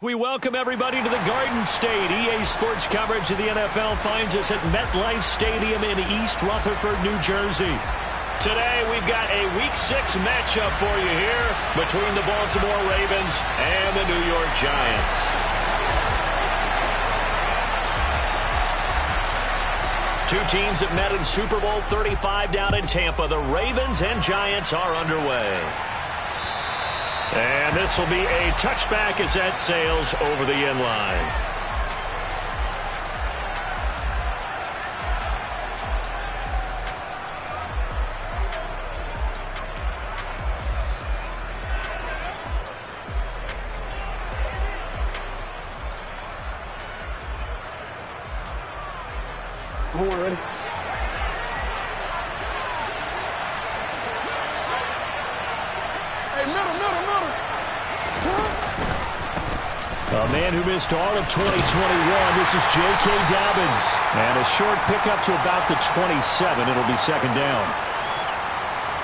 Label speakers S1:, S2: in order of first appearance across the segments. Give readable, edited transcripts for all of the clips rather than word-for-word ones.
S1: We welcome everybody to the Garden State. EA Sports coverage of the NFL finds us at MetLife Stadium in East Rutherford, New Jersey. Today, we've got a Week 6 matchup for you here between the Baltimore Ravens and the New York Giants. Two teams have met in Super Bowl 35 down in Tampa. The Ravens and Giants are underway. And this will be a touchback as that sails over the end line.
S2: Ready? Hey, middle.
S1: A man who missed all of 2021. This is J.K. Dobbins. And a short pickup to about the 27. It'll be second down.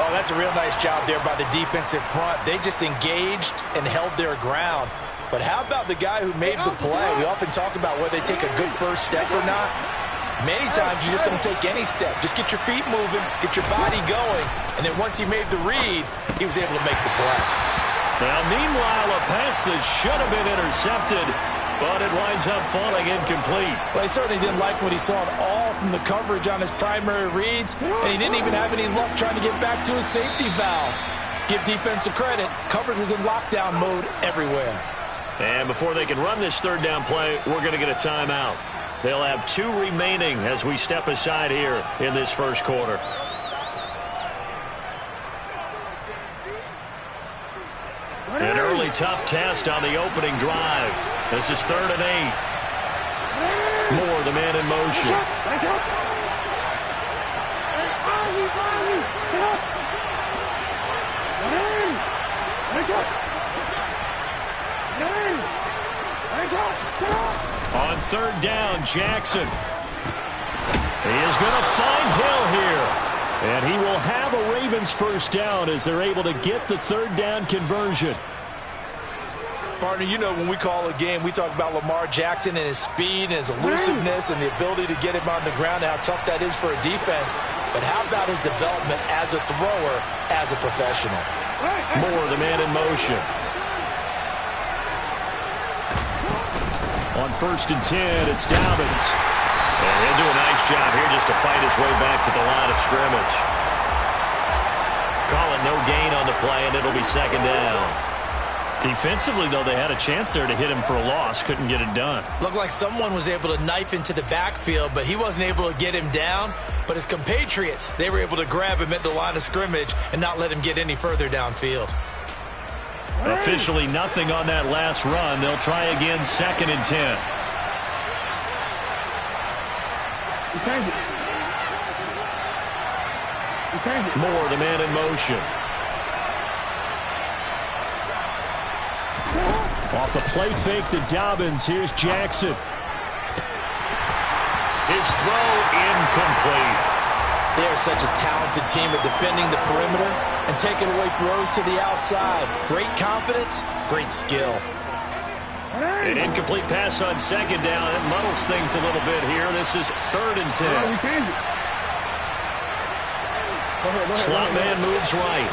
S3: Oh, that's a real nice job there by the defensive front. They just engaged and held their ground. But how about the guy who made the play? We often talk about whether they take a good first step or not. Many times you just don't take any step. Just get your feet moving, get your body going, and then once he made the read, he was able to make the play.
S1: Now, meanwhile, a pass that should have been intercepted, but it winds up falling incomplete.
S3: Well, he certainly didn't like what he saw at all from the coverage on his primary reads, and he didn't even have any luck trying to get back to his safety valve. Give defense credit. Coverage was in lockdown mode everywhere.
S1: And before they can run this third down play, we're going to get a timeout. They'll have 2 remaining as we step aside here in this first quarter. An early tough test on the opening drive. This is 3rd and 8. Moore, the man in motion. On 3rd down, Jackson. He is going to find Hill here. And he will have a Ravens first down as they're able to get the 3rd down conversion.
S3: Partner, you know when we call a game, we talk about Lamar Jackson and his speed and his elusiveness and the ability to get him on the ground and how tough that is for a defense. But how about his development as a thrower, as a professional?
S1: Moore, the man in motion. On 1st and 10, it's Dobbins. And he'll do a nice job here just to fight his way back to the line of scrimmage. Call it no gain on the play, and it'll be 2nd down. Defensively, though, they had a chance there to hit him for a loss. Couldn't get it done.
S3: Looked like someone was able to knife into the backfield, but he wasn't able to get him down. But his compatriots, they were able to grab him at the line of scrimmage and not let him get any further downfield.
S1: Officially nothing on that last run. They'll try again 2nd and 10. Moore, the man in motion. Off the play fake to Dobbins. Here's Jackson. His throw incomplete.
S3: They are such a talented team at defending the perimeter and taking away throws to the outside. Great confidence, great skill.
S1: An incomplete pass on 2nd down. It muddles things a little bit here. This is 3rd and 10. Slot man moves right.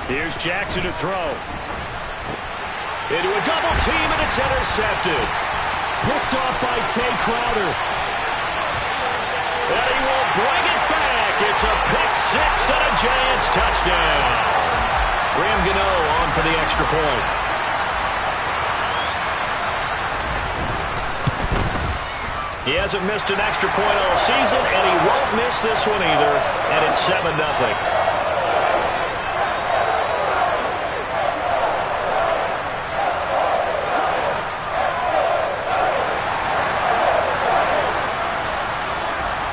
S1: Here's Jackson to throw. Into a double team, and it's intercepted. Picked off by Tay Crowder. And he will bring it back. It's a pick 6 and a Giants touchdown. Graham Gano on for the extra point. He hasn't missed an extra point all season, and he won't miss this one either. And it's 7-0.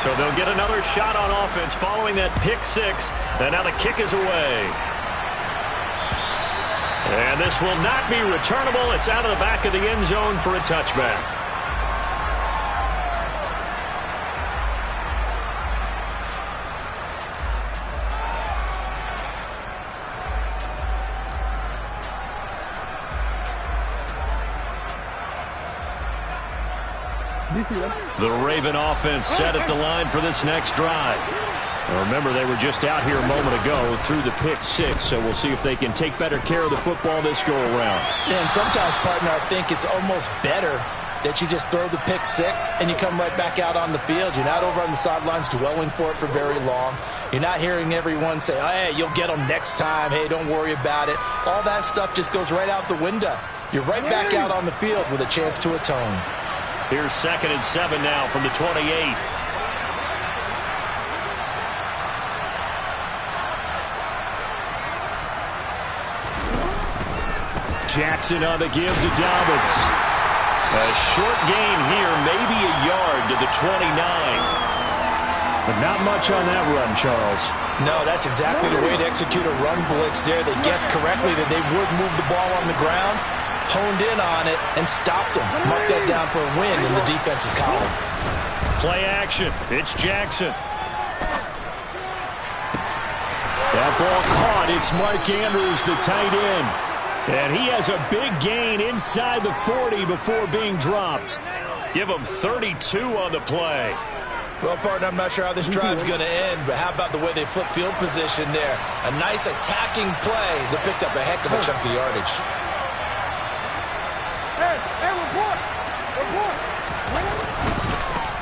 S1: So they'll get another shot on offense following that pick 6. And now the kick is away. And this will not be returnable. It's out of the back of the end zone for a touchback. The Raven offense set at the line for this next drive. Well, remember, they were just out here a moment ago through the pick six, so we'll see if they can take better care of the football this go-around.
S3: Yeah, and sometimes, partner, I think it's almost better that you just throw the pick six and you come right back out on the field. You're not over on the sidelines dwelling for it for very long. You're not hearing everyone say, oh, hey, you'll get them next time. Hey, don't worry about it. All that stuff just goes right out the window. You're right back out on the field with a chance to atone.
S1: Here's 2nd and 7 now from the 28. Jackson on the give to Dobbins. A short gain here, maybe a yard to the 29. But not much on that run, Charles.
S3: No, that's exactly the way to execute a run blitz there. They guessed correctly that they would move the ball on the ground, honed in on it, and stopped them. Mark that down for a win in the defense's column.
S1: Play action. It's Jackson. That ball caught. It's Mark Andrews, the tight end. And he has a big gain inside the 40 before being dropped. Give him 32 on the play.
S3: Well, partner, I'm not sure how this drive's going to end, but how about the way they flip field position there? A nice attacking play that picked up a heck of a chunk of yardage.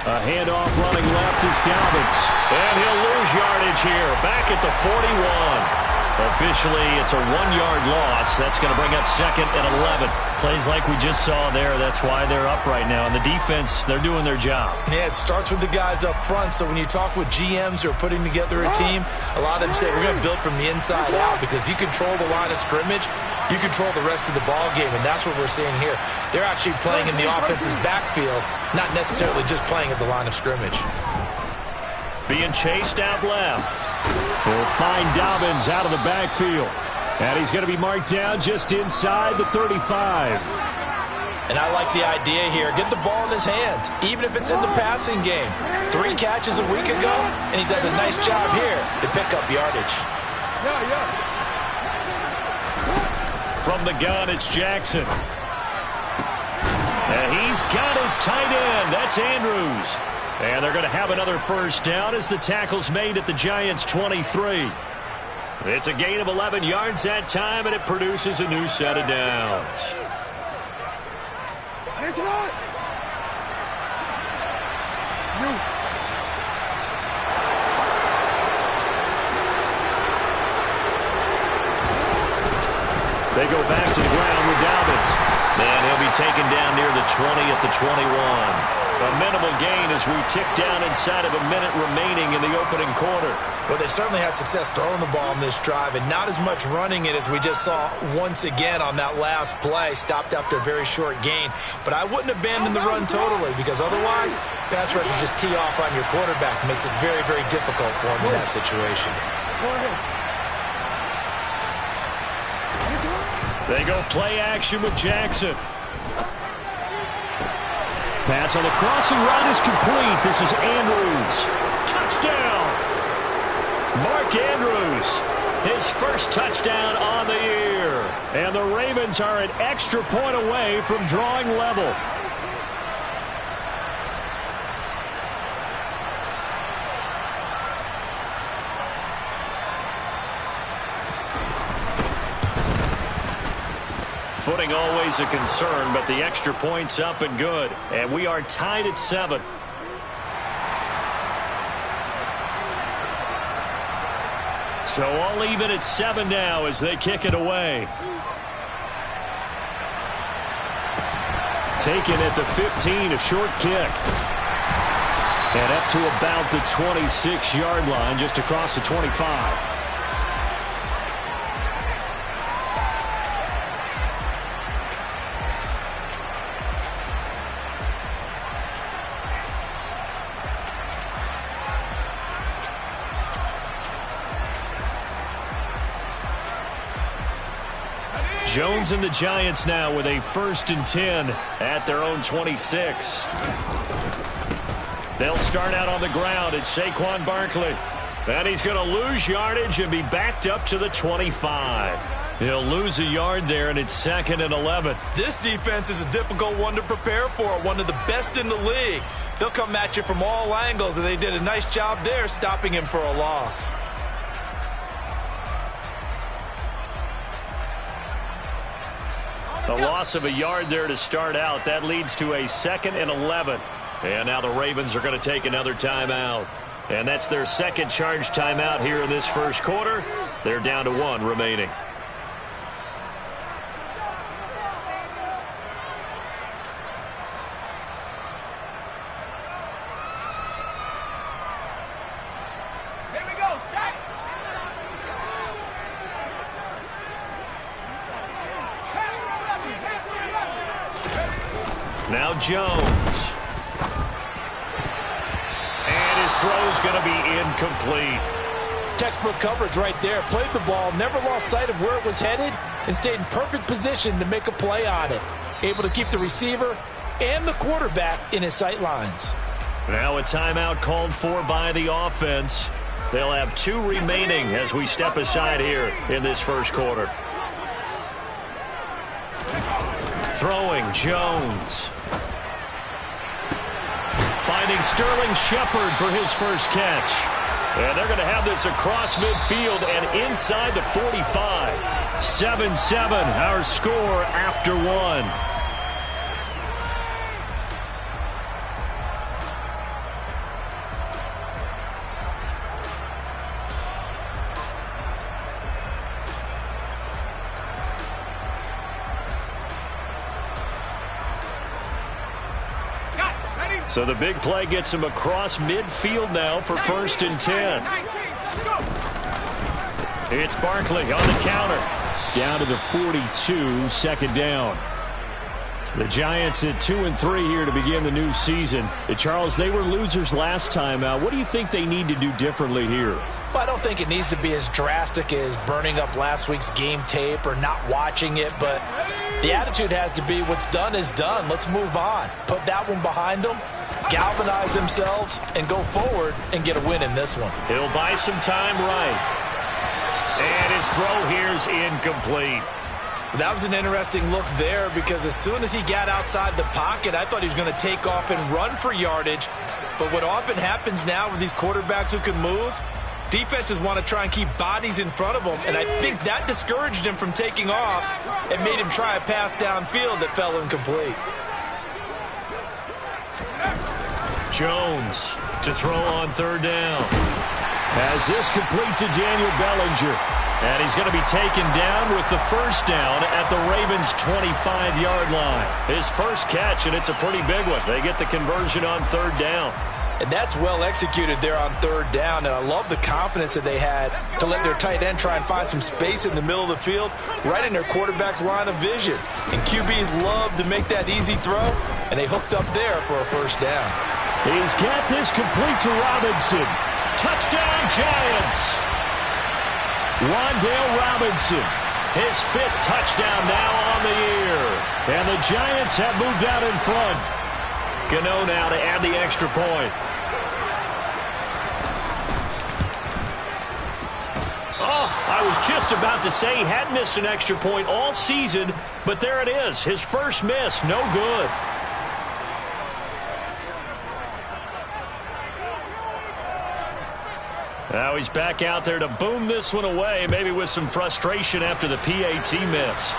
S1: A handoff running left is Dobbins. And he'll lose yardage here. Back at the 41. Officially, it's a 1-yard loss. That's going to bring up 2nd and 11. Plays like we just saw there. That's why they're up right now. And the defense, they're doing their job.
S3: Yeah, it starts with the guys up front. So when you talk with GMs who are putting together a team, a lot of them say we're going to build from the inside out, because if you control the line of scrimmage, you control the rest of the ball game, and that's what we're seeing here. They're actually playing in the offense's backfield, not necessarily just playing at the line of scrimmage.
S1: Being chased out left. We'll find Dobbins out of the backfield. And he's going to be marked down just inside the 35.
S3: And I like the idea here. Get the ball in his hands, even if it's in the passing game. 3 catches a week ago, and he does a nice job here to pick up yardage.
S1: From the gun, it's Jackson. And he's got his tight end. That's Andrews. And they're going to have another first down as the tackle's made at the Giants' 23. It's a gain of 11 yards that time, and it produces a new set of downs. They go back to the ground with Dobbins. And he'll be taken down near the 20 at the 21. A minimal gain as we tick down inside of a minute remaining in the opening quarter.
S3: Well, they certainly had success throwing the ball in this drive, and not as much running it as we just saw once again on that last play. Stopped after a very short gain. But I wouldn't abandon the run totally, because otherwise, pass rushers just tee off on your quarterback. Makes it very, very difficult for him in that situation.
S1: They go play action with Jackson. Pass on the crossing route is complete. This is Andrews. Touchdown! Mark Andrews, his first touchdown on the year. And the Ravens are an extra point away from drawing level. Footing always a concern, but the extra point's up and good. And we are tied at 7. So all even at 7 now as they kick it away. Taken at the 15, a short kick. And up to about the 26-yard line, just across the 25. Jones and the Giants now with a 1st and 10 at their own 26. They'll start out on the ground. It's Saquon Barkley. And he's going to lose yardage and be backed up to the 25. He'll lose a yard there, and it's 2nd and 11.
S3: This defense is a difficult one to prepare for, one of the best in the league. They'll come at you from all angles, and they did a nice job there stopping him for a loss.
S1: A loss of a yard there to start out. That leads to a 2nd and 11. And now the Ravens are going to take another timeout. And that's their second charge timeout here in this first quarter. They're down to 1 remaining. Now Jones. And his throw's going to be incomplete.
S3: Textbook coverage right there. Played the ball, never lost sight of where it was headed, and stayed in perfect position to make a play on it. Able to keep the receiver and the quarterback in his sight lines.
S1: Now a timeout called for by the offense. They'll have 2 remaining as we step aside here in this first quarter. Throwing Jones. Finding Sterling Shepard for his first catch. And they're going to have this across midfield and inside the 45. 7-7, our score after 1. So the big play gets him across midfield now for 1st and 10. It's Barkley on the counter. Down to the 42, 2nd down. The Giants at 2-3 here to begin the new season. Charles, they were losers last time out. What do you think they need to do differently here?
S3: Well, I don't think it needs to be as drastic as burning up last week's game tape or not watching it, but the attitude has to be what's done is done. Let's move on. Put that one behind them, galvanize themselves, and go forward and get a win in this one.
S1: He'll buy some time right. And his throw here's incomplete.
S3: That was an interesting look there because as soon as he got outside the pocket, I thought he was going to take off and run for yardage. But what often happens now with these quarterbacks who can move, defenses want to try and keep bodies in front of them, and I think that discouraged him from taking off and made him try a pass downfield that fell incomplete.
S1: Jones to throw on 3rd down. Has this complete to Daniel Bellinger. And he's going to be taken down with the 1st down at the Ravens' 25-yard line. His first catch, and it's a pretty big one. They get the conversion on 3rd down.
S3: And that's well executed there on 3rd down, and I love the confidence that they had to let their tight end try and find some space in the middle of the field, right in their quarterback's line of vision. And QBs love to make that easy throw, and they hooked up there for a 1st down.
S1: He's got this complete to Robinson. Touchdown, Giants! Wan'Dale Robinson, his 5th touchdown now on the year. And the Giants have moved out in front. Gano now to add the extra point. Oh, I was just about to say he hadn't missed an extra point all season, but there it is. His first miss, no good. Now he's back out there to boom this one away, maybe with some frustration after the PAT miss.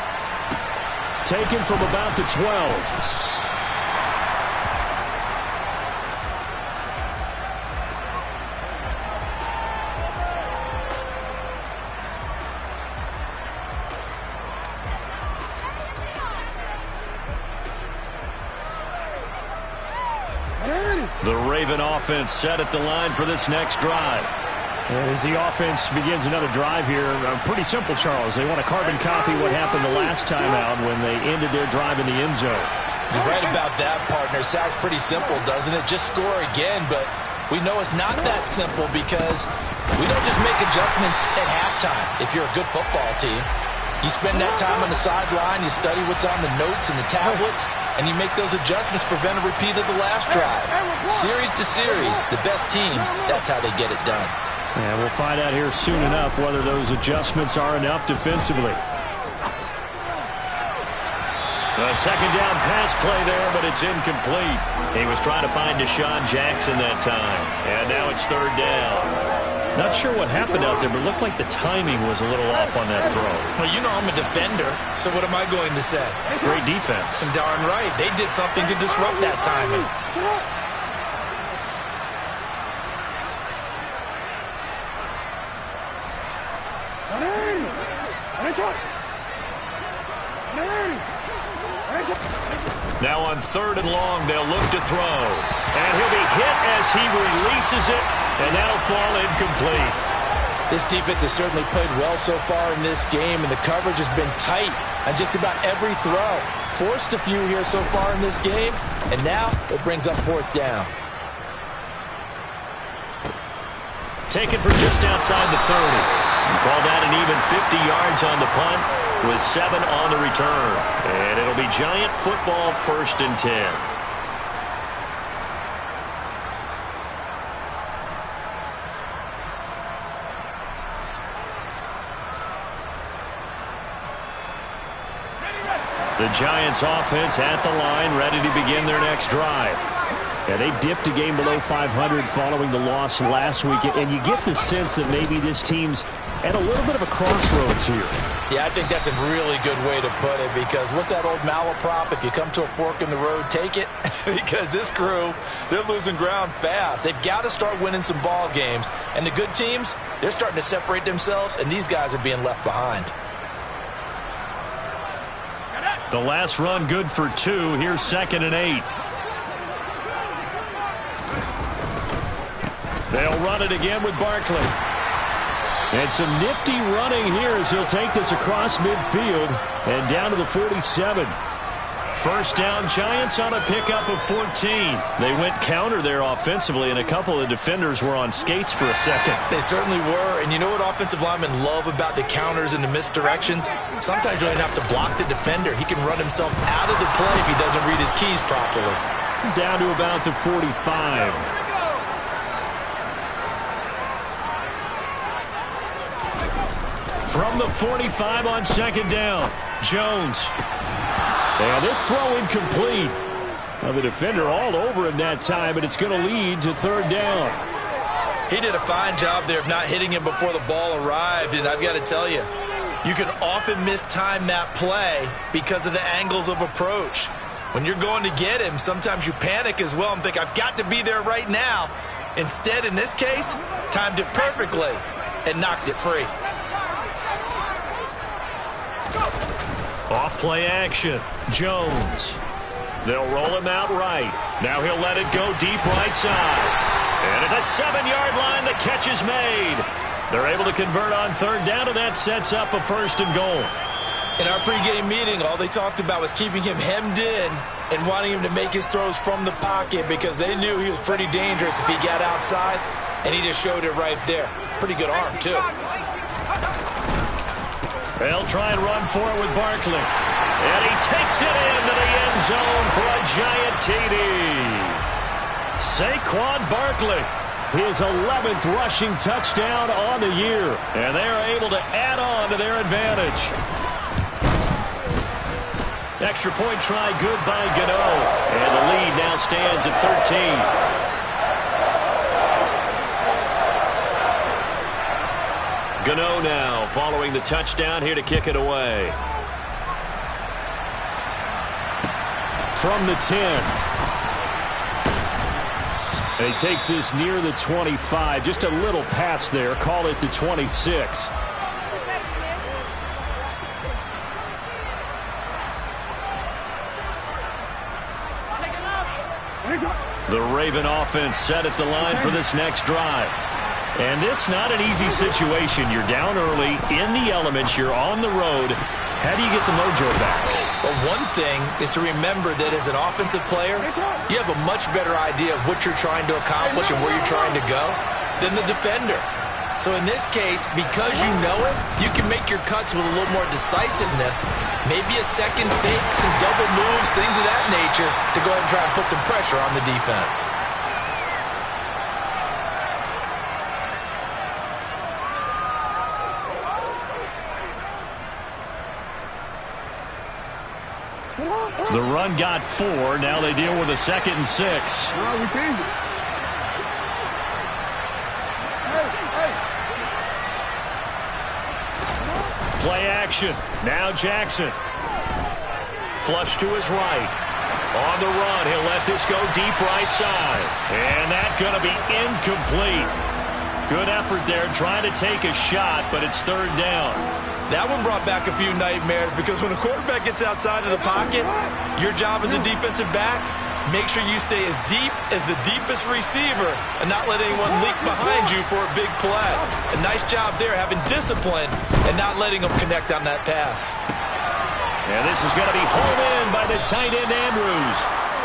S1: Taken from about the 12. The Raven offense set at the line for this next drive. As the offense begins another drive here, pretty simple, Charles. They want to carbon copy what happened the last time out when they ended their drive in the end zone.
S3: You're right about that, partner. Sounds pretty simple, doesn't it? Just score again, but we know it's not that simple because we don't just make adjustments at halftime if you're a good football team. You spend that time on the sideline, you study what's on the notes and the tablets, and you make those adjustments, prevent a repeat of the last drive. Series to series, the best teams, that's how they get it done.
S1: And we'll find out here soon enough whether those adjustments are enough defensively. A second down pass play there, but it's incomplete. He was trying to find Deshaun Jackson that time. And now it's third down. Not sure what happened out there, but it looked like the timing was a little off on that throw.
S3: Well, you know I'm a defender, so what am I going to say?
S1: Great defense.
S3: Darn right. They did something to disrupt that timing.
S1: Now on third and long, they'll look to throw. And he'll be hit as he releases it, and that'll fall incomplete.
S3: This defense has certainly played well so far in this game, and the coverage has been tight on just about every throw. Forced a few here so far in this game, and now it brings up fourth down.
S1: Taken for just outside the 30. Call that an even 50 yards on the punt with 7 on the return. And it'll be Giant football, 1st and 10. The Giants offense at the line, ready to begin their next drive. Yeah, they dipped a game below 500 following the loss last week, and you get the sense that maybe this team's at a little bit of a crossroads here.
S3: Yeah, I think that's a really good way to put it, because what's that old malaprop? If you come to a fork in the road, take it. Because this crew, they're losing ground fast. They've got to start winning some ball games. And the good teams, they're starting to separate themselves, and these guys are being left behind.
S1: The last run good for 2. Here's 2nd and 8. They'll run it again with Barkley. And some nifty running here as he'll take this across midfield and down to the 47. First down, Giants on a pickup of 14. They went counter there offensively, and a couple of defenders were on skates for a second.
S3: They certainly were, and you know what offensive linemen love about the counters and the misdirections? Sometimes you don't have to block the defender. He can run himself out of the play if he doesn't read his keys properly.
S1: Down to about the 45. From the 45 on 2nd down, Jones. And this throw incomplete. Now the defender all over him that time, and it's going to lead to 3rd down.
S3: He did a fine job there of not hitting him before the ball arrived, and I've got to tell you, you can often mistime that play because of the angles of approach. When you're going to get him, sometimes you panic as well and think, I've got to be there right now. Instead, in this case, timed it perfectly and knocked it free.
S1: Off play action. Jones. They'll roll him out right. Now he'll let it go deep right side. And at the 7-yard line, the catch is made. They're able to convert on 3rd down, and that sets up a 1st and goal.
S3: In our pregame meeting, all they talked about was keeping him hemmed in and wanting him to make his throws from the pocket because they knew he was pretty dangerous if he got outside, and he just showed it right there. Pretty good arm, too.
S1: They'll try and run for it with Barkley. And he takes it into the end zone for a Giant TD. Saquon Barkley, his 11th rushing touchdown on the year. And they are able to add on to their advantage. Extra point try good by Gano. And the lead now stands at 13. Gano now following the touchdown here to kick it away. From the 10. And he takes this near the 25. Just a little pass there. Call it the 26. The Raven offense set at the line for this next drive. And this not an easy situation. You're down early, in the elements, you're on the road. How do you get the mojo back?
S3: Well, one thing is to remember that as an offensive player, you have a much better idea of what you're trying to accomplish and where you're trying to go than the defender. So in this case, because you know it, you can make your cuts with a little more decisiveness, maybe a second fake, some double moves, things of that nature, to go ahead and try and put some pressure on the defense.
S1: The run got 4. Now they deal with a 2nd and 6.
S2: We changed it.
S1: Play action. Now Jackson. Flush to his right. On the run, he'll let this go deep right side. And that's going to be incomplete. Good effort there trying to take a shot, but it's 3rd down.
S3: That one brought back a few nightmares because when a quarterback gets outside of the pocket, your job as a defensive back, make sure you stay as deep as the deepest receiver and not let anyone leak behind you for a big play. A nice job there having discipline and not letting them connect on that pass.
S1: And this is going to be home in by the tight end Andrews.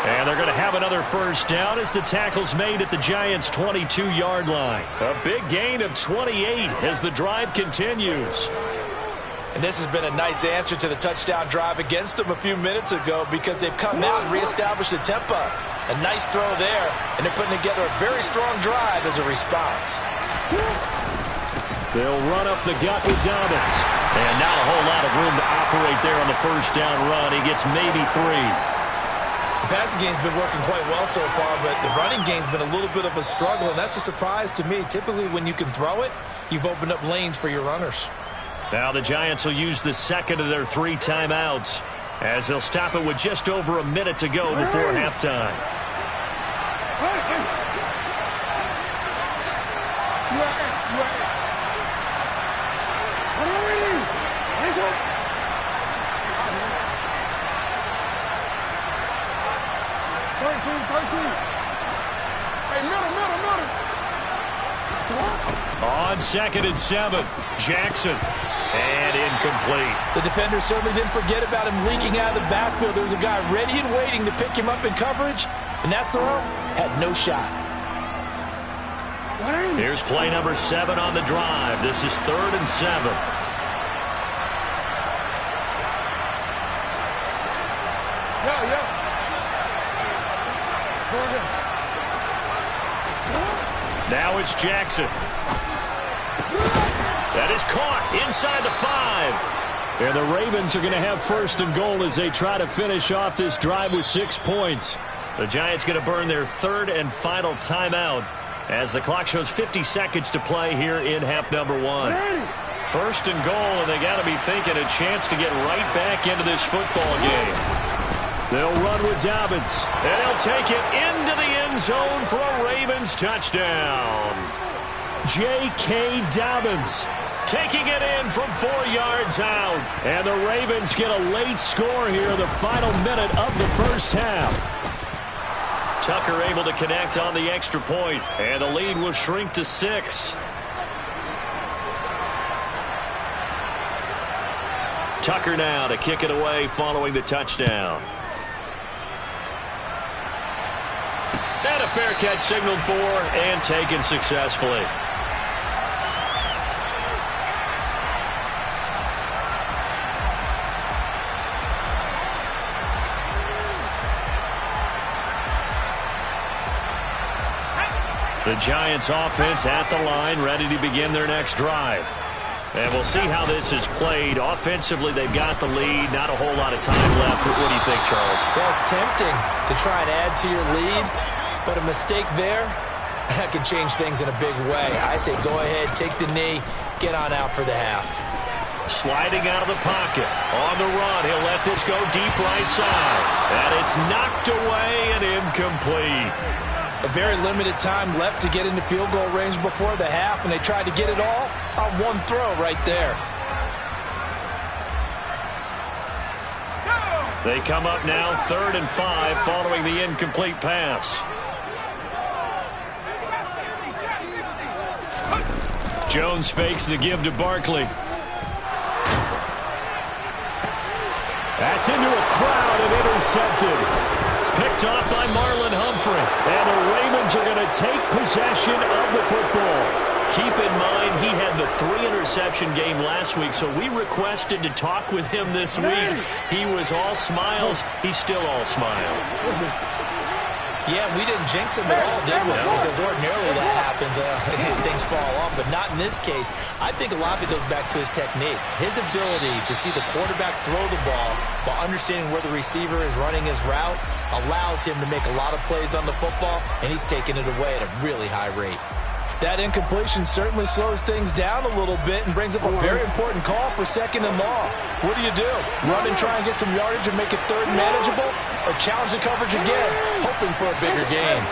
S1: And they're going to have another 1st down as the tackle's made at the Giants' 22-yard line. A big gain of 28 as the drive continues.
S3: And this has been a nice answer to the touchdown drive against them a few minutes ago because they've come out and reestablished the tempo. A nice throw there, and they're putting together a very strong drive as a response.
S1: They'll run up the gut with Dobbins. And not a whole lot of room to operate there on the 1st down run. He gets maybe 3.
S3: The passing game's been working quite well so far, but the running game's been a little bit of a struggle, and that's a surprise to me. Typically, when you can throw it, you've opened up lanes for your runners.
S1: Now the Giants will use the 2nd of their 3 timeouts as they'll stop it with just over a minute to go before halftime. On 2nd and 7, Jackson. And incomplete.
S3: The defender certainly didn't forget about him leaking out of the backfield. There was a guy ready and waiting to pick him up in coverage, and that throw had no shot.
S1: Here's play number 7 on the drive. This is 3rd and 7. Now it's Jackson. That is caught inside the 5. And the Ravens are going to have 1st and goal as they try to finish off this drive with 6 points. The Giants going to burn their 3rd and final timeout as the clock shows 50 seconds to play here in half number 1. 1st and goal, and they got to be thinking a chance to get right back into this football game. They'll run with Dobbins, and they'll take it into the end zone for a Ravens touchdown. J.K. Dobbins taking it in from 4 yards out. And the Ravens get a late score here in the final minute of the 1st half. Tucker able to connect on the extra point, and the lead will shrink to 6. Tucker now to kick it away following the touchdown. And a fair catch signaled for and taken successfully. The Giants offense at the line, ready to begin their next drive. And we'll see how this is played. Offensively, they've got the lead. Not a whole lot of time left. What do you think, Charles?
S3: Well, it's tempting to try and add to your lead, but a mistake there, that can change things in a big way. I say go ahead, take the knee, get on out for the half.
S1: Sliding out of the pocket. On the run, he'll let this go deep right side. And it's knocked away and incomplete.
S3: A very limited time left to get into field goal range before the half, and they tried to get it all on one throw right there.
S1: They come up now 3rd and 5 following the incomplete pass. Jones fakes the give to Barkley. That's into a crowd and intercepted. Picked off by Marlon Humphrey. And the Ravens are going to take possession of the football. Keep in mind, he had the 3-interception game last week, so we requested to talk with him this week. He was all smiles. He's still all smile.
S3: Yeah, we didn't jinx him at all, did we? Because ordinarily that happens. Things fall off, but not in this case. I think a lot of it goes back to his technique. His ability to see the quarterback throw the ball while understanding where the receiver is running his route allows him to make a lot of plays on the football, and he's taking it away at a really high rate. That incompletion certainly slows things down a little bit and brings up a very important call for 2nd and long. What do? Run and try and get some yardage and make it 3rd and manageable, or challenge the coverage again, hoping for a bigger gain?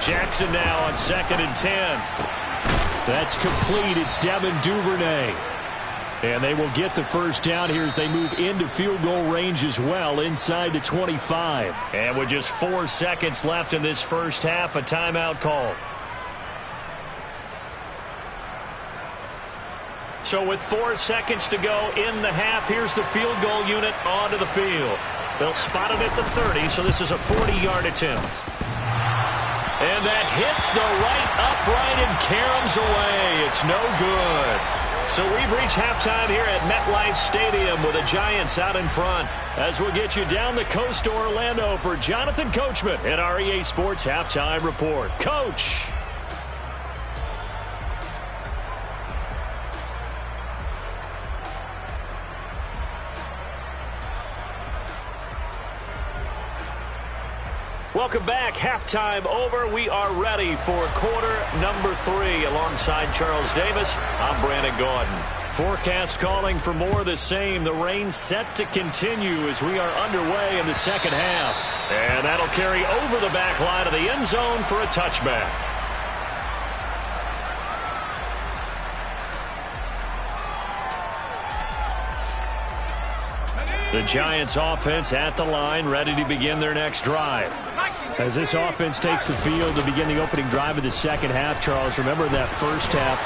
S1: Jackson now on 2nd and 10. That's complete. It's Devin Duvernay. And they will get the first down here as they move into field goal range as well, inside the 25. And with just 4 seconds left in this first half, a timeout call. So with 4 seconds to go in the half, here's the field goal unit onto the field. They'll spot it at the 30, so this is a 40-yard attempt. And that hits the right upright and caroms away. It's no good. So we've reached halftime here at MetLife Stadium with the Giants out in front. As we'll get you down the coast to Orlando for Jonathan Coachman at our EA Sports Halftime Report. Coach. Welcome back. Halftime over. We are ready for quarter number 3. Alongside Charles Davis, I'm Brandon Gaudin. Forecast calling for more of the same. The rain set to continue as we are underway in the second half. And that'll carry over the back line of the end zone for a touchback. The Giants offense at the line, ready to begin their next drive. As this offense takes the field to begin the opening drive of the second half, Charles, remember that first half,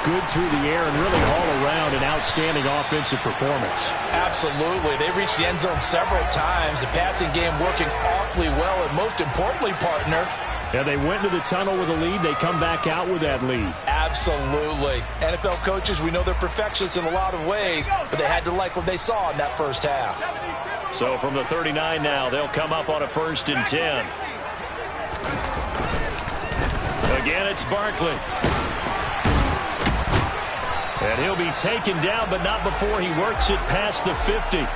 S1: good through the air and really all around an outstanding offensive performance.
S3: Absolutely. They reached the end zone several times. The passing game working awfully well, and most importantly, partner,
S1: yeah, they went to the tunnel with a lead. They come back out with that lead.
S3: Absolutely. NFL coaches, we know they're perfectionists in a lot of ways, but they had to like what they saw in that first half.
S1: So from the 39 now, they'll come up on a 1st and 10. Again, it's Barkley. And he'll be taken down, but not before he works it past the 50.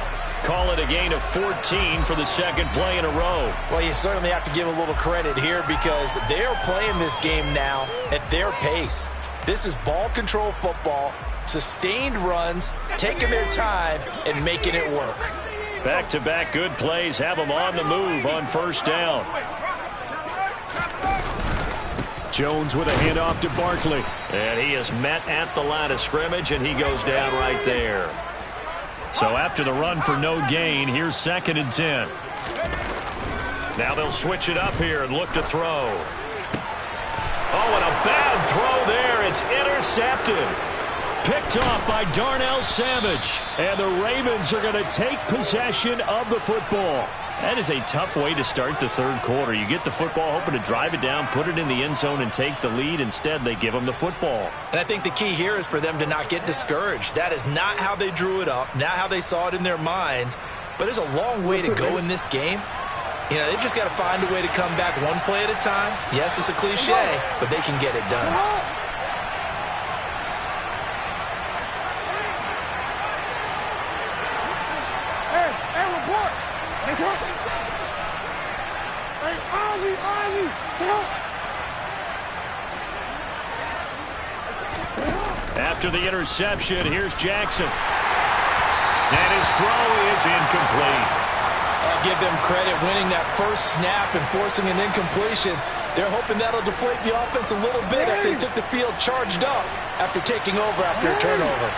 S1: Call it a gain of 14 for the second play in a row.
S3: Well, you certainly have to give a little credit here because they're playing this game now at their pace. This is ball control football, sustained runs, taking their time, and making it work.
S1: Back-to-back good plays have them on the move on 1st down. Jones with a handoff to Barkley. And he is met at the line of scrimmage, and he goes down right there. So after the run for no gain, here's 2nd and 10. Now they'll switch it up here and look to throw. Oh, and a bad throw there. It's intercepted. Picked off by Darnell Savage. And the Ravens are going to take possession of the football. That is a tough way to start the third quarter. You get the football, hoping to drive it down, put it in the end zone, and take the lead. Instead, they give them the football.
S3: And I think the key here is for them to not get discouraged. That is not how they drew it up, not how they saw it in their minds. But there's a long way to go in this game. You know, they've just got to find a way to come back one play at a time. Yes, it's a cliche, but they can get it done.
S1: After the interception, here's Jackson. And his throw is incomplete.
S3: I'll give them credit winning that first snap and forcing an incompletion. They're hoping that'll deflate the offense a little bit after they took the field charged up after taking over after a turnover.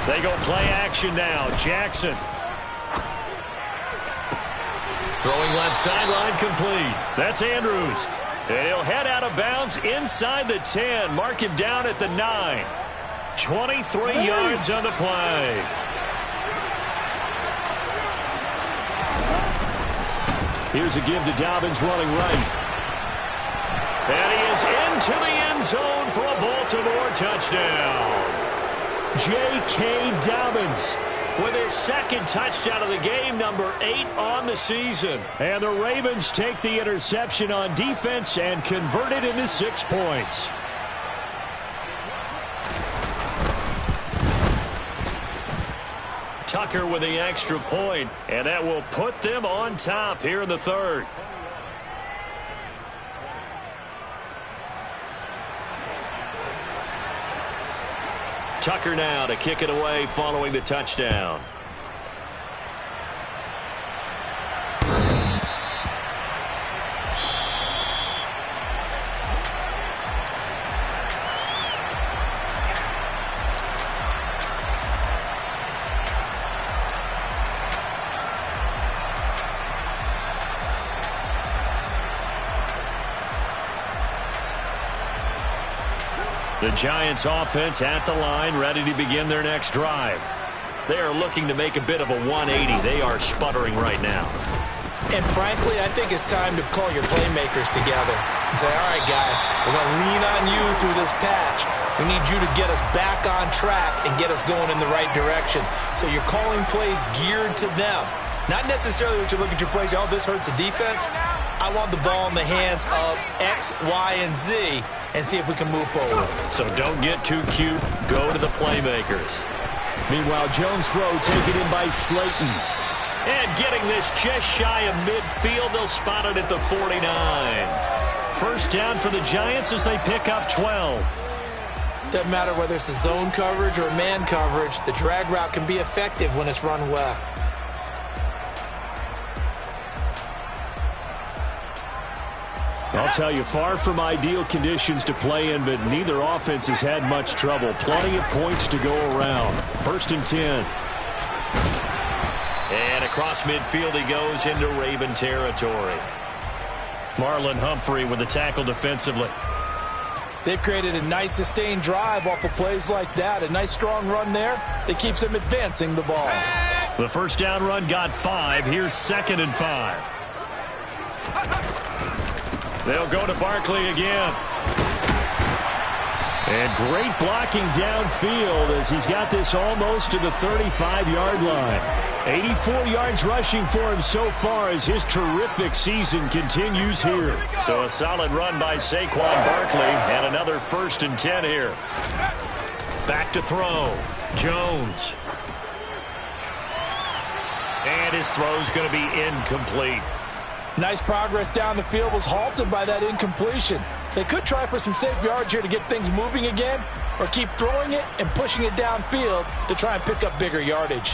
S1: They go play action now. Jackson. Throwing left sideline complete. That's Andrews. And he'll head out of bounds inside the 10. Mark him down at the 9. 23 yards on the play. Here's a give to Dobbins running right. And he is into the end zone for a Baltimore touchdown. J.K. Dobbins with his second touchdown of the game, number 8 on the season. And the Ravens take the interception on defense and convert it into 6 points. Tucker with the extra point, and that will put them on top here in the third. Tucker now to kick it away following the touchdown. The Giants offense at the line, ready to begin their next drive. They are looking to make a bit of a 180. They are sputtering right now.
S3: And frankly, I think it's time to call your playmakers together and say, all right, guys, we're going to lean on you through this patch. We need you to get us back on track and get us going in the right direction. So you're calling plays geared to them. Not necessarily what you look at your plays, oh, this hurts the defense. I want the ball in the hands of X, Y, and Z and see if we can move forward.
S1: So don't get too cute. Go to the playmakers.
S2: Meanwhile, Jones' throw taken in by Slayton.
S1: And getting this just shy of midfield, they'll spot it at the 49. First down for the Giants as they pick up 12.
S3: Doesn't matter whether it's a zone coverage or man coverage, the drag route can be effective when it's run well.
S2: I'll tell you, far from ideal conditions to play in, but neither offense has had much trouble. Plenty of points to go around. First and 10.
S1: And across midfield he goes into Raven territory. Marlon Humphrey with the tackle defensively.
S4: They've created a nice sustained drive off of plays like that. A nice strong run there that keeps them advancing the ball.
S1: The first down run got 5. Here's 2nd and 5. They'll go to Barkley again.
S2: And great blocking downfield as he's got this almost to the 35-yard line. 84 yards rushing for him so far as his terrific season continues here.
S1: So a solid run by Saquon Barkley and another 1st and 10 here. Back to throw. Jones. And his throw's going to be incomplete.
S4: Nice progress down the field, was halted by that incompletion. They could try for some safe yards here to get things moving again, or keep throwing it and pushing it downfield to try and pick up bigger yardage.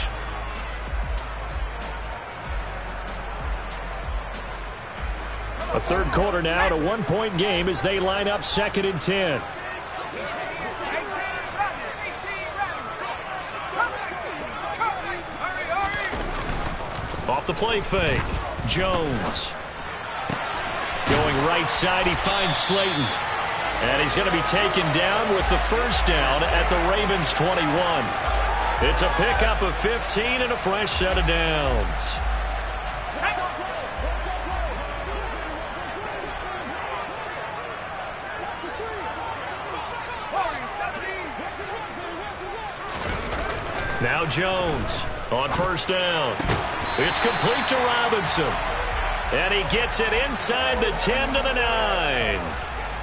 S2: A third quarter now, to 1-point game as they line up 2nd and 10.
S1: Off the play fake. Jones. Going right side, he finds Slayton. And he's going to be taken down with the first down at the Ravens 21. It's a pickup of 15 and a fresh set of downs. Now Jones on first down. It's complete to Robinson. And he gets it inside the 10 to the 9.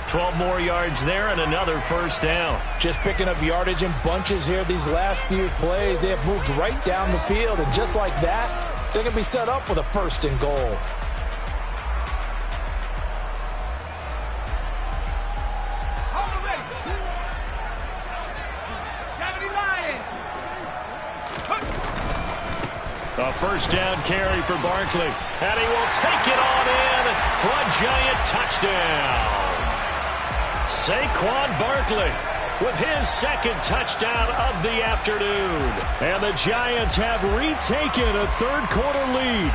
S1: 12 more yards there and another first down.
S4: Just picking up yardage in bunches here these last few plays. They have moved right down the field, and just like that, they're going to be set up with a 1st and goal.
S1: A first down carry for Barkley. And he will take it on in for a Giant touchdown. Saquon Barkley with his 2nd touchdown of the afternoon.
S2: And the Giants have retaken a third quarter lead.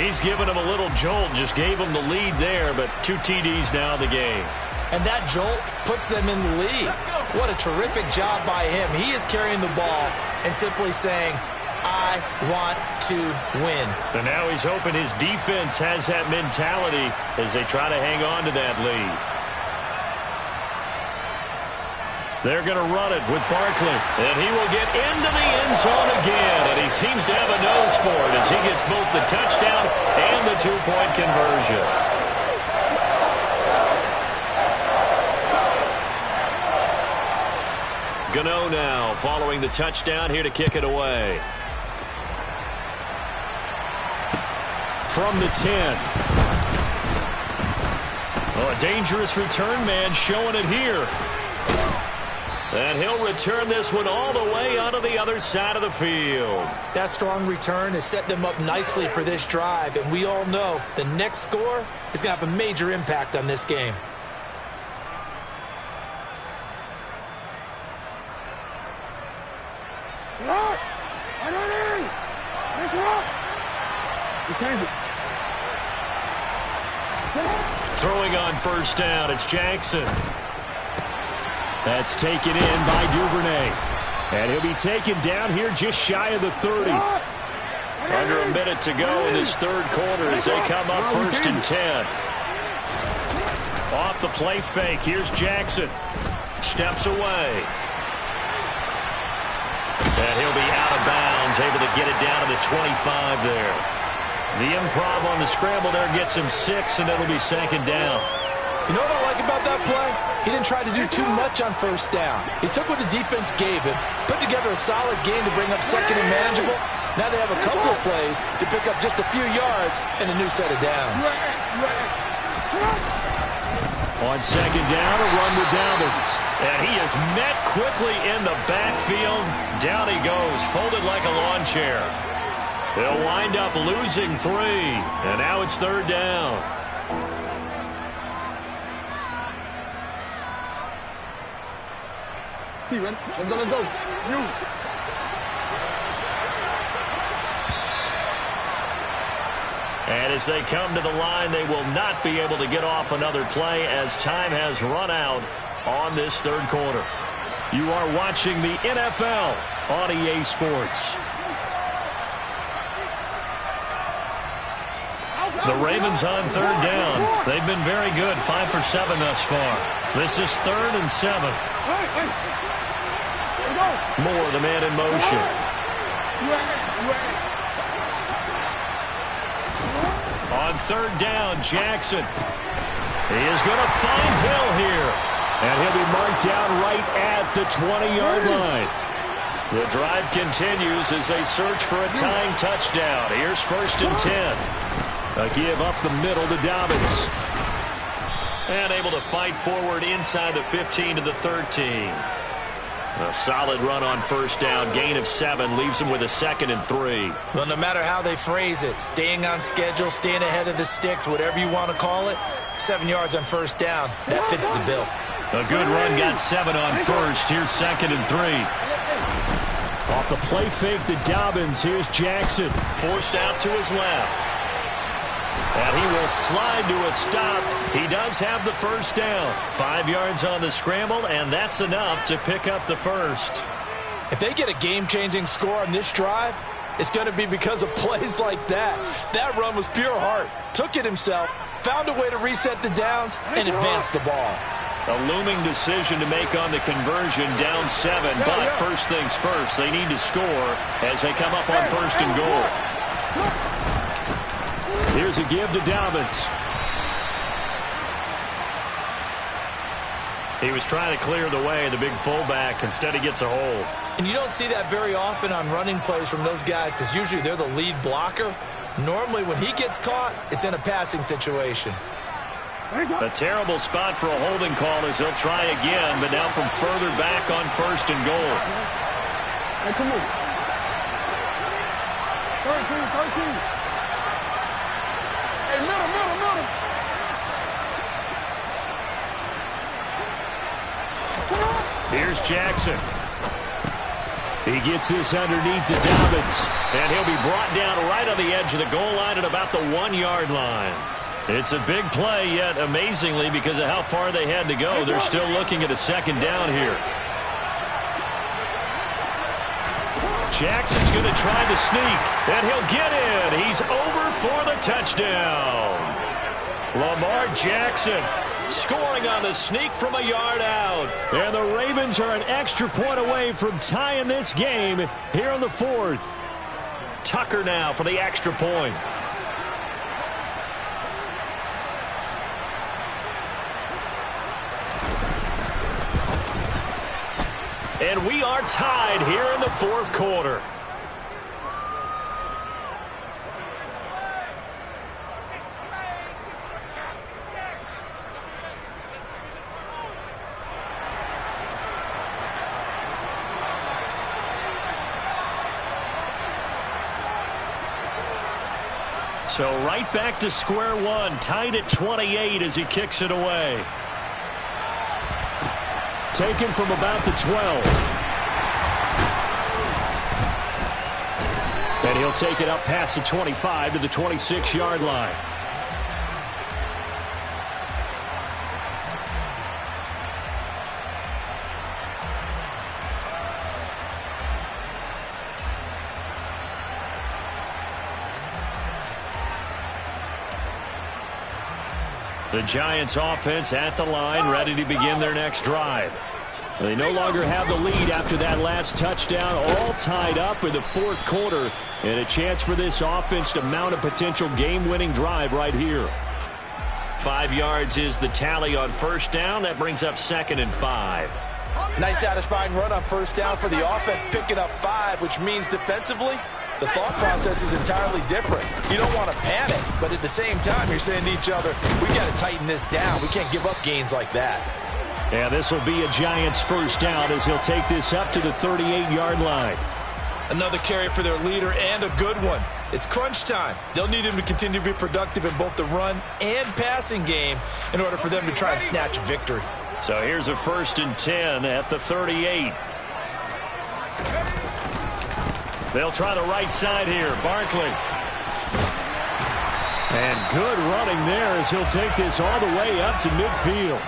S1: He's given him a little jolt, just gave him the lead there, but 2 TDs now in the game.
S3: And that jolt puts them in the lead. What a terrific job by him. He is carrying the ball and simply saying, I want to win.
S1: And now he's hoping his defense has that mentality as they try to hang on to that lead. They're going to run it with Barkley. And he will get into the end zone again. And he seems to have a nose for it as he gets both the touchdown and the two-point conversion. Gano now following the touchdown here to kick it away. From the 10. Oh, a dangerous return man showing it here. And he'll return this one all the way onto the other side of the field.
S3: That strong return has set them up nicely for this drive, and we all know the next score is going to have a major impact on this game.
S1: Throwing on first down, it's Jackson. That's taken in by Duvernay. And he'll be taken down here just shy of the 30. Under a minute to go in this third quarter as they come up first and 10. Off the play fake, here's Jackson. Steps away. And he'll be out of bounds, able to get it down to the 25 there. The improv on the scramble there gets him 6, and it'll be second down.
S3: You know what I like about that play? He didn't try to do too much on first down. He took what the defense gave him, put together a solid game to bring up second and manageable. Now they have a couple of plays to pick up just a few yards and a new set of downs.
S1: On second down, a run with Dobbins. And he is met quickly in the backfield. Down he goes, folded like a lawn chair. They'll wind up losing 3. And now it's third down.
S5: See, man. Let's go.
S1: And as they come to the line, they will not be able to get off another play as time has run out on this third quarter. You are watching the NFL on EA Sports. The Ravens on third down. They've been very good, 5 for 7 thus far. This is 3rd and 7. Moore, the man in motion. On third down, Jackson. He is going to find Hill here. And he'll be marked down right at the 20-yard line. The drive continues as they search for a tying touchdown. Here's 1st and 10. A give up the middle to Dobbins. And able to fight forward inside the 15 to the 13. A solid run on first down. Gain of 7 leaves them with a 2nd and 3.
S3: Well, no matter how they phrase it, staying on schedule, staying ahead of the sticks, whatever you want to call it, 7 yards on first down, that fits the bill.
S1: A good run, got 7 on first. Here's 2nd and 3. Off the play fake to Dobbins. Here's Jackson. Forced out to his left. And he will slide to a stop. He does have the first down. 5 yards on the scramble, and that's enough to pick up the first.
S3: If they get a game-changing score on this drive, it's going to be because of plays like that. That run was pure heart. Took it himself, found a way to reset the downs, and advance the ball.
S1: A looming decision to make on the conversion, down 7. But first things first, they need to score as they come up on 1st and goal. Here's a give to Dobbins. He was trying to clear the way, the big fullback. Instead, he gets a hole.
S3: And you don't see that very often on running plays from those guys because usually they're the lead blocker. Normally, when he gets caught, it's in a passing situation.
S1: A terrible spot for a holding call as they'll try again, but now from further back on 1st and goal.
S5: Hey, come on. 13. Hey, middle.
S1: Here's Jackson. He gets this underneath to Dobbins. And he'll be brought down right on the edge of the goal line at about the 1-yard line. It's a big play, yet amazingly, because of how far they had to go, they're still looking at a 2nd down here. Jackson's going to try the sneak, and he'll get in. He's over for the touchdown. Lamar Jackson Scoring on the sneak from a yard out.
S2: And the Ravens are an extra point away from tying this game here in the fourth.
S1: Tucker now for the extra point. And we are tied here in the fourth quarter. So right back to square one, tied at 28 as he kicks it away.
S2: Taken from about the 12. And he'll take it up past the 25 to the 26-yard line.
S1: The Giants offense at the line, ready to begin their next drive.
S2: They no longer have the lead after that last touchdown, all tied up in the fourth quarter, and a chance for this offense to mount a potential game-winning drive right here.
S1: 5 yards is the tally on first down. That brings up 2nd and 5.
S3: Nice satisfying run on first down for the offense, picking up 5, which means defensively, the thought process is entirely different. You don't want to panic, but at the same time, you're saying to each other, we got to tighten this down. We can't give up gains like that.
S2: And this will be a Giants first down as he'll take this up to the 38-yard line.
S3: Another carry for their leader and a good one. It's crunch time. They'll need him to continue to be productive in both the run and passing game in order for them to try and snatch victory.
S1: So here's a 1st and 10 at the 38. They'll try the right side here. Barkley.
S2: And good running there as he'll take this all the way up to midfield.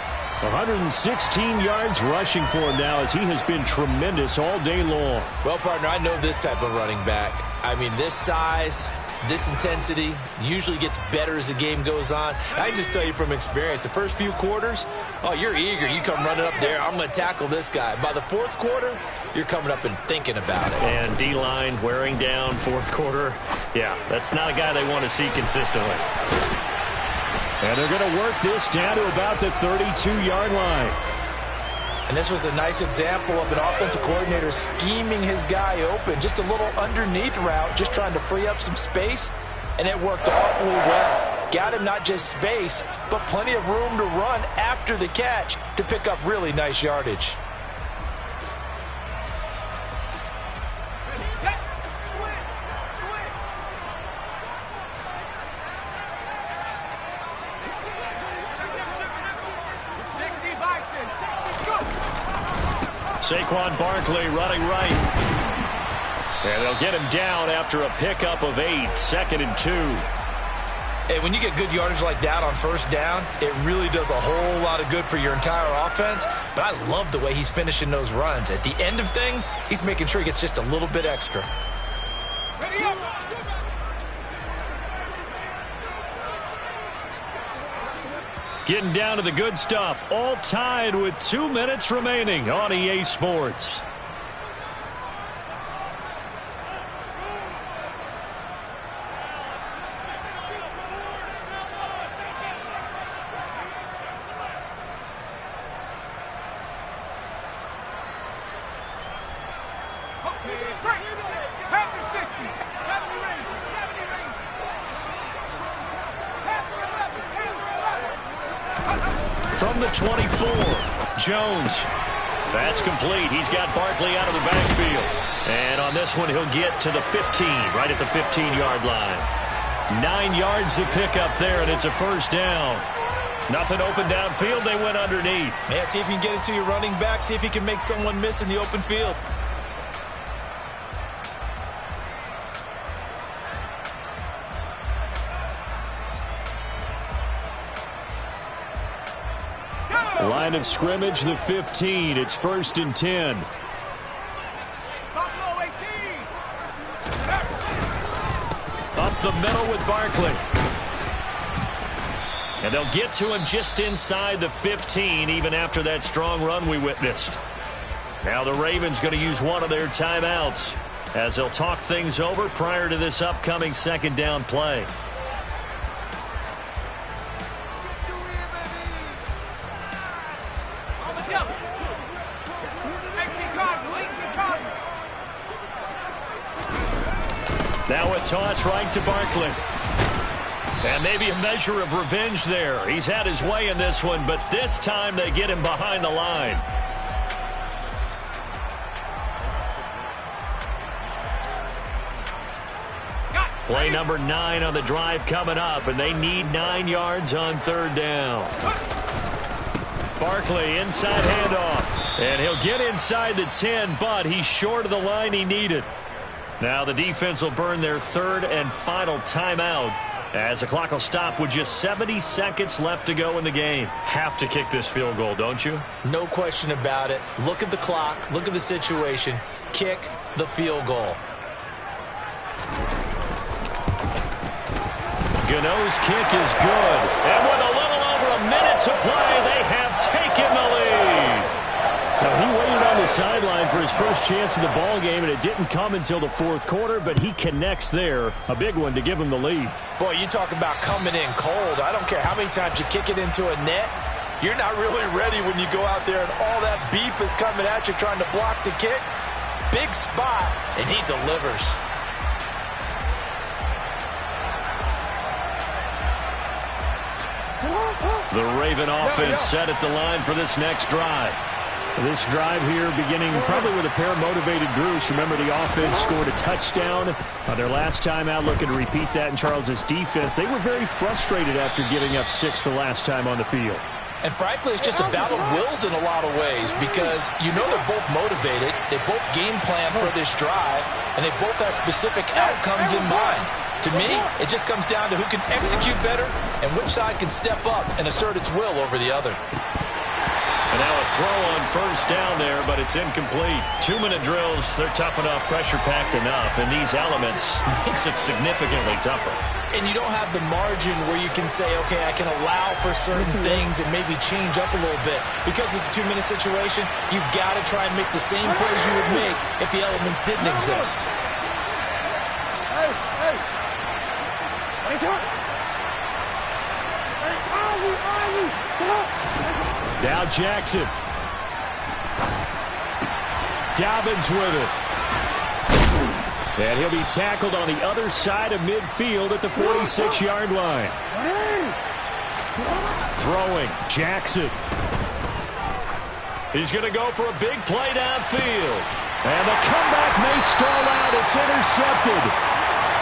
S2: 116 yards rushing for him now as he has been tremendous all day long.
S3: Well, partner, I know this type of running back. I mean, this size, this intensity usually gets better as the game goes on. I can just tell you from experience, the first few quarters, oh, you're eager. You come running up there, I'm going to tackle this guy. By the fourth quarter, you're coming up and thinking about it.
S1: And D-line wearing down fourth quarter. Yeah, that's not a guy they want to see consistently.
S2: And they're going to work this down to about the 32-yard line.
S4: And this was a nice example of an offensive coordinator scheming his guy open. Just a little underneath route, just trying to free up some space. And it worked awfully well. Got him not just space, but plenty of room to run after the catch to pick up really nice yardage.
S1: Saquon Barkley running right. And they'll get him down after a pickup of 8. 2nd and 2.
S3: Hey, when you get good yardage like that on first down, it really does a whole lot of good for your entire offense. But I love the way he's finishing those runs. At the end of things, he's making sure he gets just a little bit extra.
S5: Ready up.
S1: Getting down to the good stuff. All tied with 2 minutes remaining on EA Sports. From the 24, Jones. That's complete. He's got Barkley out of the backfield. And on this one, he'll get to the 15, right at the 15-yard line. 9 yards to pick up there, and it's a first down. Nothing open downfield. They went underneath.
S3: Yeah, see if you can get it to your running back. See if you can make someone miss in the open field.
S2: Line of scrimmage, the 15. It's 1st and 10. Up the middle with Barkley.
S1: And they'll get to him just inside the 15, even after that strong run we witnessed. Now the Ravens going to use one of their timeouts as they'll talk things over prior to this upcoming second down play. Now a toss right to Barkley. And maybe a measure of revenge there. He's had his way in this one, but this time they get him behind the line. Play number 9 on the drive coming up, and they need 9 yards on third down. Barkley inside handoff, and he'll get inside the 10, but he's short of the line he needed. Now the defense will burn their third and final timeout as the clock will stop with just 70 seconds left to go in the game. Have to kick this field goal, don't you?
S3: No question about it. Look at the clock. Look at the situation. Kick the field goal.
S1: Gano's kick is good. And with a little over a minute to play, they have taken the lead.
S2: So he waited on the sideline for his first chance in the ball game, and it didn't come until the fourth quarter, but he connects there. A big one to give him the lead.
S3: Boy, you talk about coming in cold. I don't care how many times you kick it into a net. You're not really ready when you go out there and all that beef is coming at you trying to block the kick. Big spot, and he delivers.
S1: The Raven offense set at the line for this next drive.
S2: This drive here beginning probably with a pair of motivated groups. Remember, the offense scored a touchdown on their last time out, looking to repeat that in Charles's defense. They were very frustrated after giving up 6 the last time on the field.
S3: And frankly, it's just a battle of wills in a lot of ways because you know they're both motivated. They both game plan for this drive, and they both have specific outcomes in mind. To me, it just comes down to who can execute better and which side can step up and assert its will over the other.
S1: And now a throw on first down there, but it's incomplete. 2-minute drills, they're tough enough, pressure-packed enough, and these elements makes it significantly tougher.
S3: And you don't have the margin where you can say, okay, I can allow for certain things and maybe change up a little bit. Because it's a 2-minute situation, you've got to try and make the same plays you would make if the elements didn't exist.
S2: Now Jackson. Dobbins with it. And he'll be tackled on the other side of midfield at the 46-yard line. Throwing, Jackson.
S1: He's going to go for a big play downfield.
S2: And the comeback may stall out. It's intercepted.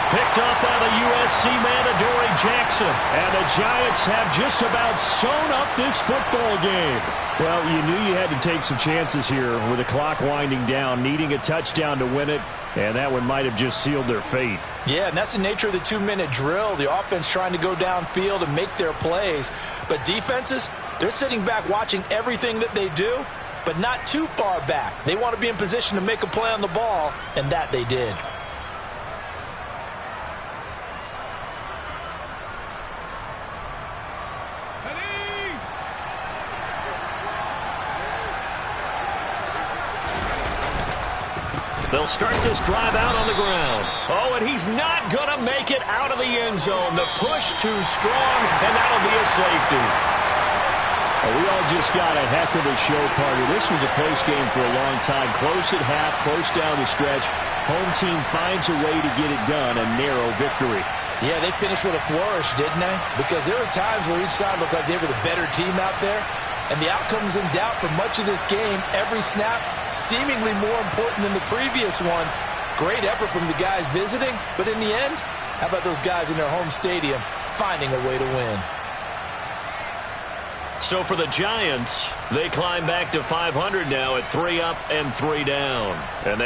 S1: Picked up by the USC man, Adoree Jackson.
S2: And the Giants have just about sewn up this football game. Well, you knew you had to take some chances here with the clock winding down, needing a touchdown to win it, and that one might have just sealed their fate.
S3: Yeah, and that's the nature of the 2-minute drill. The offense trying to go downfield and make their plays. But defenses, they're sitting back watching everything that they do, but not too far back. They want to be in position to make a play on the ball, and that they did.
S1: They'll start this drive out on the ground. Oh, and he's not going to make it out of the end zone. The push too strong, and that'll be a safety.
S2: Well, we all just got a heck of a show, partner. This was a close game for a long time. Close at half, close down the stretch. Home team finds a way to get it done, a narrow victory.
S3: Yeah, they finished with a flourish, didn't they? Because there were times where each side looked like they were the better team out there. And the outcome's in doubt for much of this game. Every snap seemingly more important than the previous one. Great effort from the guys visiting. But in the end, how about those guys in their home stadium finding a way to win?
S1: So for the Giants, they climb back to 500 now at 3 up and 3 down. And they